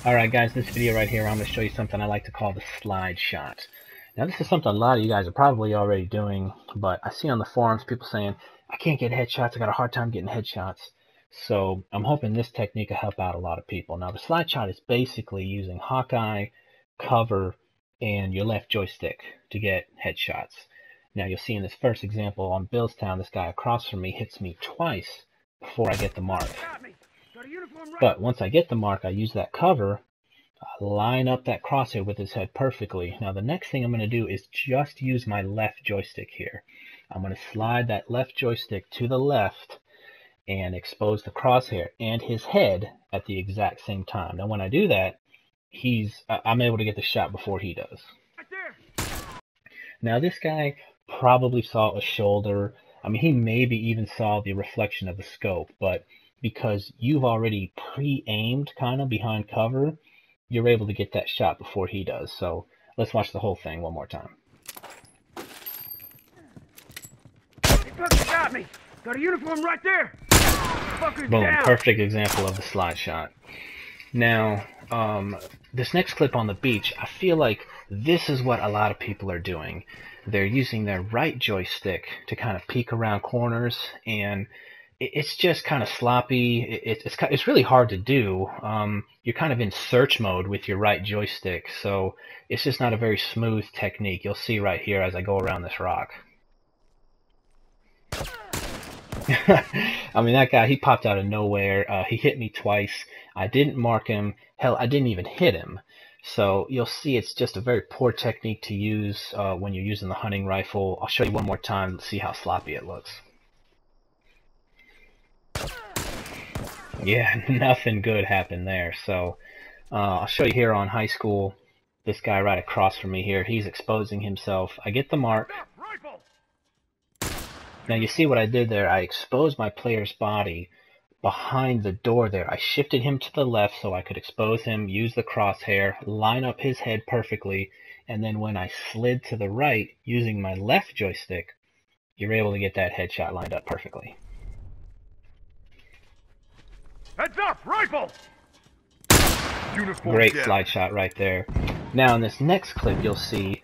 Alright guys, this video right here, I'm going to show you something I like to call the slide shot. Now this is something a lot of you guys are probably already doing, but I see on the forums people saying, I can't get headshots, I got a hard time getting headshots. So I'm hoping this technique will help out a lot of people. Now the slide shot is basically using Hawkeye, cover, and your left joystick to get headshots. Now you'll see in this first example on Billstown, this guy across from me hits me twice before I get the mark. But once I get the mark, I use that cover, line up that crosshair with his head perfectly. Now the next thing I'm going to do is just use my left joystick here. I'm going to slide that left joystick to the left and expose the crosshair and his head at the exact same time. Now when I do that, I'm able to get the shot before he does. Now this guy probably saw a shoulder. I mean, he maybe even saw the reflection of the scope, but because you've already pre-aimed kind of behind cover, you're able to get that shot before he does. So let's watch the whole thing one more time. He fucking got me. Got a uniform right there. Fucker's Boom, down. perfect example of the slide shot. Now, this next clip on the beach, I feel like this is what a lot of people are doing. They're using their right joystick to kind of peek around corners, and it's just kind of sloppy. It's really hard to do. You're kind of in search mode with your right joystick, so it's just not a very smooth technique. You'll see right here as I go around this rock. I mean, that guy, he popped out of nowhere. He hit me twice. I didn't mark him. Hell, I didn't even hit him. So you'll see it's just a very poor technique to use when you're using the hunting rifle. I'll show you one more time to see how sloppy it looks. Yeah, nothing good happened there. So I'll show you here on high school. This guy right across from me here, he's exposing himself. I get the mark. Now you see what I did there. I exposed my player's body behind the door there. I shifted him to the left so I could expose him, use the crosshair, line up his head perfectly, and then when I slid to the right using my left joystick, you're able to get that headshot lined up perfectly. Heads up, rifle! Great slide shot right there. Now in this next clip you'll see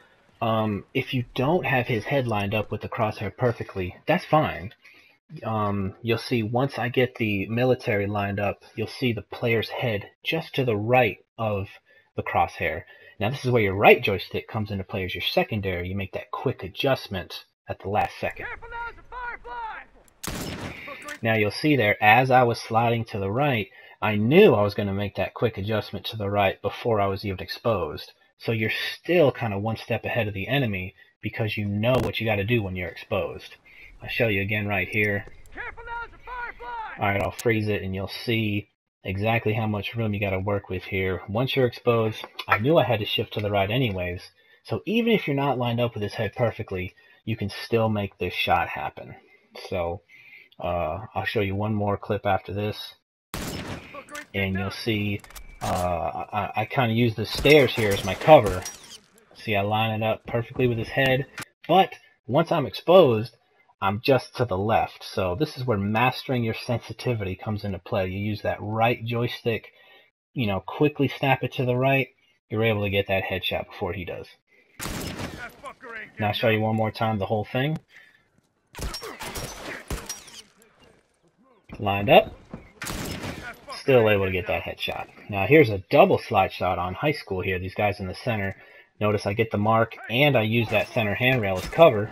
if you don't have his head lined up with the crosshair perfectly, that's fine. You'll see once I get the military lined up, you'll see the player's head just to the right of the crosshair. Now this is where your right joystick comes into play as your secondary. You make that quick adjustment at the last second. Now you'll see there, as I was sliding to the right, I knew I was going to make that quick adjustment to the right before I was even exposed. So you're still kind of one step ahead of the enemy because you know what you got to do when you're exposed. I'll show you again right here. Alright, I'll freeze it and you'll see exactly how much room you got to work with here. Once you're exposed, I knew I had to shift to the right anyways. So even if you're not lined up with his head perfectly, you can still make this shot happen. So I'll show you one more clip after this. And you'll see I kind of use the stairs here as my cover. See, I line it up perfectly with his head, but once I'm exposed, I'm just to the left. So this is where mastering your sensitivity comes into play. You use that right joystick, you know, quickly snap it to the right, you're able to get that headshot before he does. Now I'll show you one more time the whole thing. Lined up. Still able to get that headshot. Now here's a double slide shot on high school here. These guys in the center. Notice I get the mark and I use that center handrail as cover.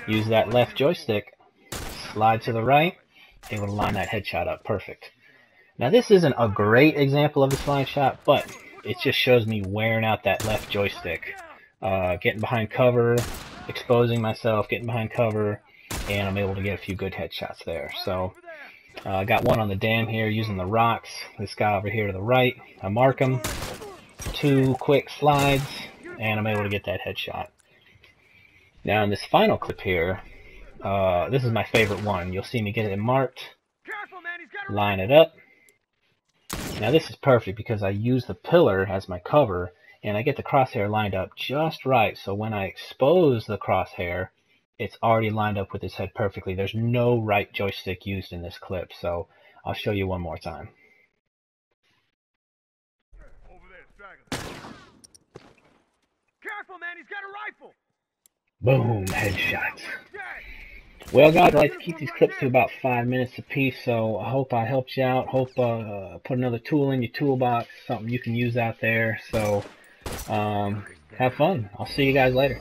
Use that left joystick. Slide to the right. Able to line that headshot up perfect. Now this isn't a great example of the slide shot, but it just shows me wearing out that left joystick. Getting behind cover, exposing myself, getting behind cover, and I'm able to get a few good headshots there. So I got one on the dam here using the rocks. This guy over here to the right, I mark him. 2 quick slides, and I'm able to get that headshot. Now in this final clip here, this is my favorite one. You'll see me get it marked, line it up. Now this is perfect because I use the pillar as my cover, and I get the crosshair lined up just right. So when I expose the crosshair, it's already lined up with his head perfectly. There's no right joystick used in this clip, so I'll show you one more time. Careful, man, he's got a rifle. Boom, headshots. Well, guys, I like to keep these clips to about 5 minutes apiece, so I hope I helped you out. Hope put another tool in your toolbox, something you can use out there. So have fun. I'll see you guys later.